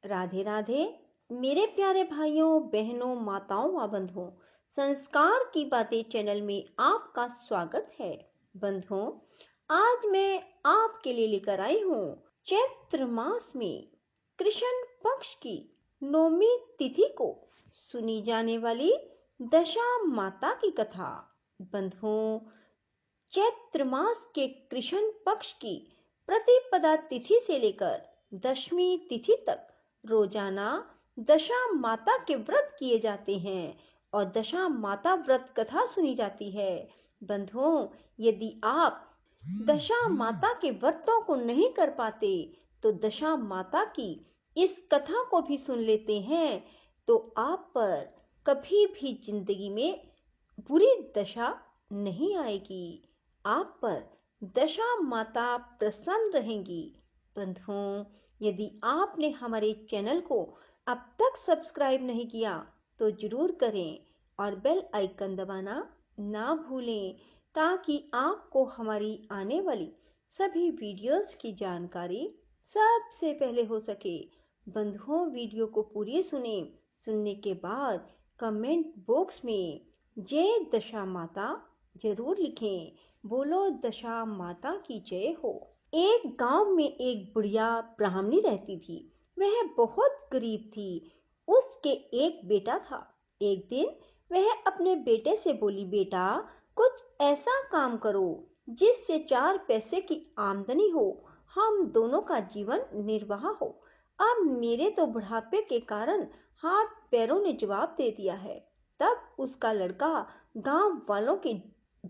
राधे राधे। मेरे प्यारे भाइयों बहनों माताओं व बंधुओं, संस्कार की बातें चैनल में आपका स्वागत है। बंधुओं, आज मैं आपके लिए लेकर आई हूँ चैत्र मास में कृष्ण पक्ष की नौमी तिथि को सुनी जाने वाली दशा माता की कथा। बंधुओं, चैत्र मास के कृष्ण पक्ष की प्रतिपदा तिथि से लेकर दशमी तिथि तक रोजाना दशा माता के व्रत किए जाते हैं और दशा माता व्रत कथा सुनी जाती है। बंधुओं, यदि आप दशा माता के व्रतों को नहीं कर पाते तो दशा माता की इस कथा को भी सुन लेते हैं तो आप पर कभी भी जिंदगी में बुरी दशा नहीं आएगी, आप पर दशा माता प्रसन्न रहेंगी। बंधुओं, यदि आपने हमारे चैनल को अब तक सब्सक्राइब नहीं किया तो जरूर करें और बेल आइकन दबाना ना भूलें ताकि आपको हमारी आने वाली सभी वीडियोस की जानकारी सबसे पहले हो सके। बंधुओं, वीडियो को पूरी सुनने के बाद कमेंट बॉक्स में जय दशा माता जरूर लिखें। बोलो दशा माता की जय हो। एक गांव में एक बुढ़िया ब्राह्मणी रहती थी। वह बहुत गरीब थी। उसके एक बेटा था। एक दिन वह अपने बेटे से बोली, बेटा कुछ ऐसा काम करो जिससे 4 पैसे की आमदनी हो, हम दोनों का जीवन निर्वाह हो। अब मेरे तो बुढ़ापे के कारण हाथ पैरों ने जवाब दे दिया है। तब उसका लड़का गांव वालों के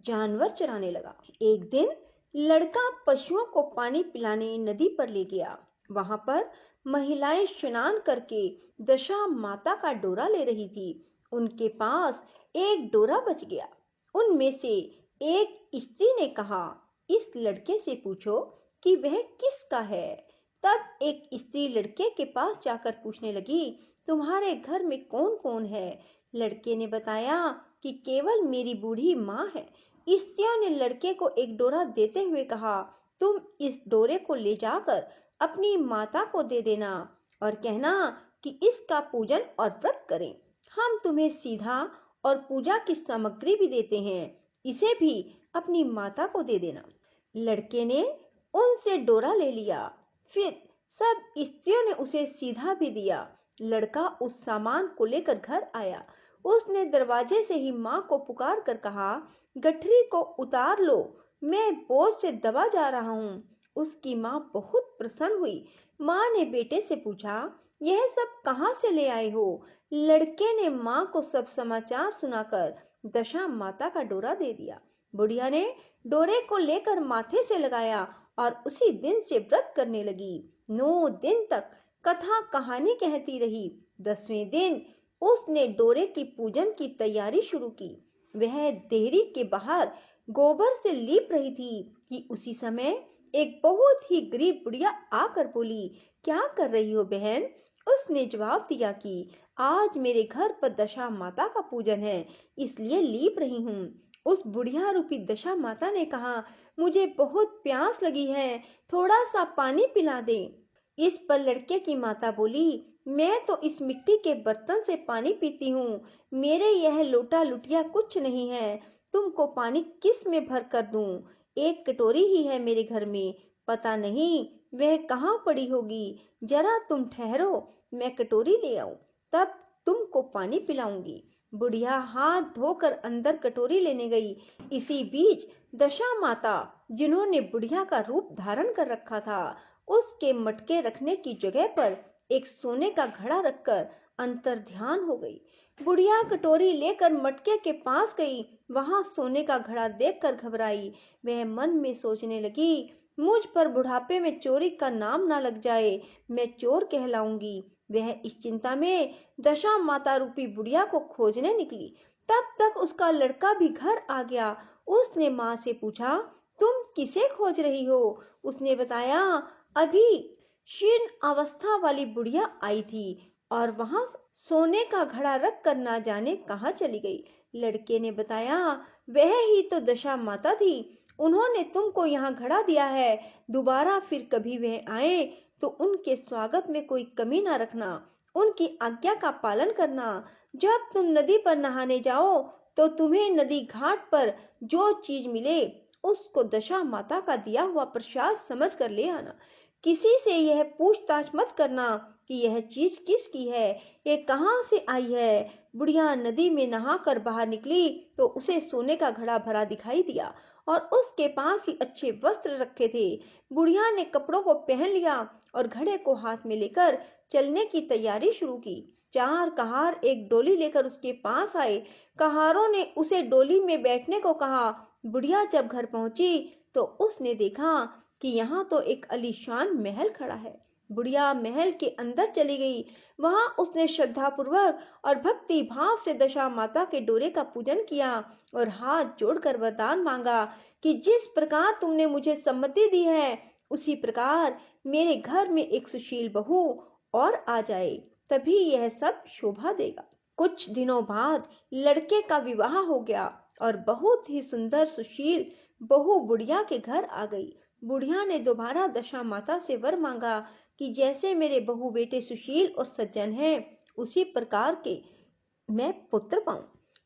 जानवर चराने लगा। एक दिन लड़का पशुओं को पानी पिलाने नदी पर ले गया। वहां पर महिलाएं स्नान करके दशा माता का डोरा ले रही थी। उनके पास एक डोरा बच गया। उनमें से एक स्त्री ने कहा, इस लड़के से पूछो कि वह किसका है। तब एक स्त्री लड़के के पास जाकर पूछने लगी, तुम्हारे घर में कौन कौन है। लड़के ने बताया कि केवल मेरी बूढ़ी माँ है। स्त्रियों ने लड़के को एक डोरा देते हुए कहा, तुम इस डोरे को ले जाकर अपनी माता को दे देना और कहना कि इसका पूजन और व्रत करें। हम तुम्हें सीधा और पूजा की सामग्री भी देते हैं, इसे भी अपनी माता को दे देना। लड़के ने उनसे डोरा ले लिया। फिर सब स्त्रियों ने उसे सीधा भी दिया। लड़का उस सामान को लेकर घर आया। उसने दरवाजे से ही माँ को पुकार कर कहा, गठरी को उतार लो, मैं बोझ से दबा जा रहा हूँ। उसकी माँ बहुत प्रसन्न हुई। माँ ने बेटे से पूछा, यह सब कहाँ से ले आए हो। लड़के ने माँ को सब समाचार सुनाकर दशा माता का डोरा दे दिया। बुढ़िया ने डोरे को लेकर माथे से लगाया और उसी दिन से व्रत करने लगी। 9 दिन तक कथा कहानी कहती रही। 10वें दिन उसने डोरे की पूजन की तैयारी शुरू की। वह देहरी के बाहर गोबर से लीप रही थी कि उसी समय एक बहुत ही गरीब बुढ़िया आकर बोली, क्या कर रही हो बहन। उसने जवाब दिया कि आज मेरे घर पर दशा माता का पूजन है, इसलिए लीप रही हूँ। उस बुढ़िया रूपी दशा माता ने कहा, मुझे बहुत प्यास लगी है, थोड़ा सा पानी पिला दे। इस पर लड़के की माता बोली, मैं तो इस मिट्टी के बर्तन से पानी पीती हूँ, मेरे यह लोटा लुटिया कुछ नहीं है, तुमको पानी किस में भर कर दूं। एक कटोरी ही है मेरे घर में, पता नहीं वह कहाँ पड़ी होगी। जरा तुम ठहरो, मैं कटोरी ले आऊं, तब तुमको पानी पिलाऊंगी। बुढ़िया हाथ धोकर अंदर कटोरी लेने गई। इसी बीच दशा माता, जिन्होंने बुढ़िया का रूप धारण कर रखा था, उसके मटके रखने की जगह पर एक सोने का घड़ा रखकर अंतर ध्यान हो गई। बुढ़िया कटोरी लेकर मटके के पास गई। वहां सोने का घड़ा देखकर घबराई। वह मन में सोचने लगी, मुझ पर बुढ़ापे में चोरी का नाम ना लग जाए, मैं चोर कहलाऊंगी। वह इस चिंता में दशा माता रूपी बुढ़िया को खोजने निकली। तब तक उसका लड़का भी घर आ गया। उसने माँ से पूछा, तुम किसे खोज रही हो। उसने बताया, अभी शीर्ण अवस्था वाली बुढ़िया आई थी और वहां सोने का घड़ा रख कर ना जाने कहाँ चली गई। लड़के ने बताया, वह ही तो दशा माता थी, उन्होंने तुमको यहाँ घड़ा दिया है, दोबारा फिर कभी वह आए तो उनके स्वागत में कोई कमी ना रखना, उनकी आज्ञा का पालन करना। जब तुम नदी पर नहाने जाओ तो तुम्हें नदी घाट पर जो चीज मिले उसको दशा माता का दिया हुआ प्रसाद समझ कर ले आना। किसी से यह पूछताछ मत करना कि यह चीज किसकी है, ये कहाँ से आई है। बुढ़िया नदी में नहाकर बाहर निकली तो उसे सोने का घड़ा भरा दिखाई दिया और उसके पास ही अच्छे वस्त्र रखे थे। बुढ़िया ने कपड़ों को पहन लिया और घड़े को हाथ में लेकर चलने की तैयारी शुरू की। चार कहार एक डोली लेकर उसके पास आए। कहारों ने उसे डोली में बैठने को कहा। बुढ़िया जब घर पहुंची तो उसने देखा कि यहाँ तो एक आलीशान महल खड़ा है। बुढ़िया महल के अंदर चली गई। वहां उसने श्रद्धापूर्वक और भक्ति भाव से दशा माता के डोरे का पूजन किया और हाथ जोड़कर वरदान मांगा कि जिस प्रकार तुमने मुझे सम्मति दी है उसी प्रकार मेरे घर में एक सुशील बहू और आ जाए, तभी यह सब शोभा देगा। कुछ दिनों बाद लड़के का विवाह हो गया और बहुत ही सुंदर सुशील बहू बुढ़िया के घर आ गई। बुढ़िया ने दोबारा दशा माता से वर मांगा कि जैसे मेरे बहू बेटे सुशील और सज्जन हैं उसी प्रकार के मैं पुत्र पाऊं।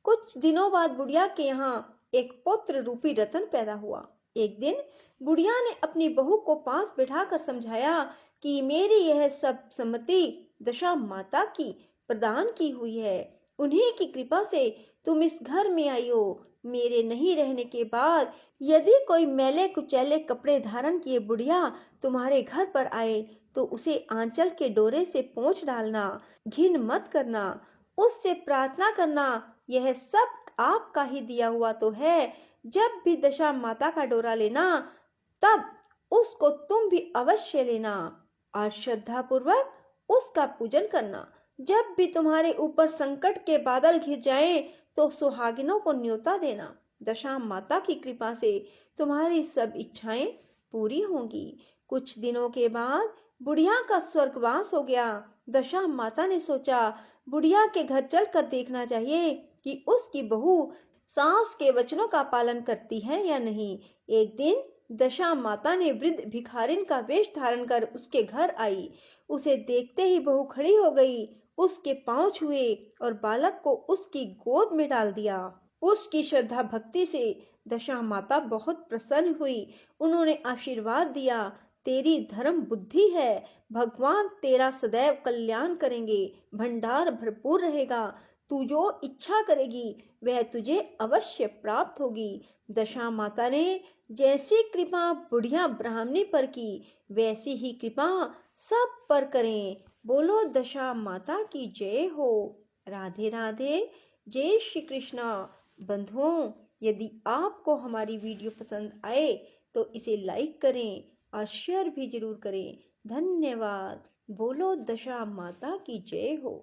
कुछ दिनों बाद बुढ़िया के यहाँ एक पुत्र रूपी रतन पैदा हुआ। एक दिन बुढ़िया ने अपनी बहू को पास बिठाकर समझाया कि मेरी यह सब सम्मति दशा माता की प्रदान की हुई है। उन्हीं की कृपा से तुम इस घर में आई हो। मेरे नहीं रहने के बाद यदि कोई मैले कुचैले कपड़े धारण किए बुढ़िया तुम्हारे घर पर आए तो उसे आंचल के डोरे से पोंछ डालना, घिन मत करना, उससे प्रार्थना करना, यह सब आपका ही दिया हुआ तो है। जब भी दशा माता का डोरा लेना तब उसको तुम भी अवश्य लेना और श्रद्धा पूर्वक उसका पूजन करना। जब भी तुम्हारे ऊपर संकट के बादल घिर जाएं तो सुहागिनों को न्योता देना। दशा माता की कृपा से तुम्हारी सब इच्छाएं पूरी होंगी। कुछ दिनों के बाद बुढ़िया का स्वर्गवास हो गया। दशा माता ने सोचा बुढ़िया के घर चलकर देखना चाहिए कि उसकी बहू सास के वचनों का पालन करती है या नहीं। एक दिन दशा माता ने वृद्ध भिखारिन का वेश धारण कर उसके घर आई। उसे देखते ही बहू खड़ी हो गई, उसके पांव छुए और बालक को उसकी गोद में डाल दिया। उसकी श्रद्धा भक्ति से दशा माता बहुत प्रसन्न हुई। उन्होंने आशीर्वाद दिया, तेरी धर्म बुद्धि है, भगवान तेरा सदैव कल्याण करेंगे, भंडार भरपूर रहेगा, तू जो इच्छा करेगी वह तुझे अवश्य प्राप्त होगी। दशा माता ने जैसी कृपा बुढ़िया ब्राह्मणी पर की वैसी ही कृपा सब पर करें। बोलो दशा माता की जय हो। राधे राधे। जय श्री कृष्णा। बंधुओं, यदि आपको हमारी वीडियो पसंद आए तो इसे लाइक करें और शेयर भी जरूर करें। धन्यवाद। बोलो दशा माता की जय हो।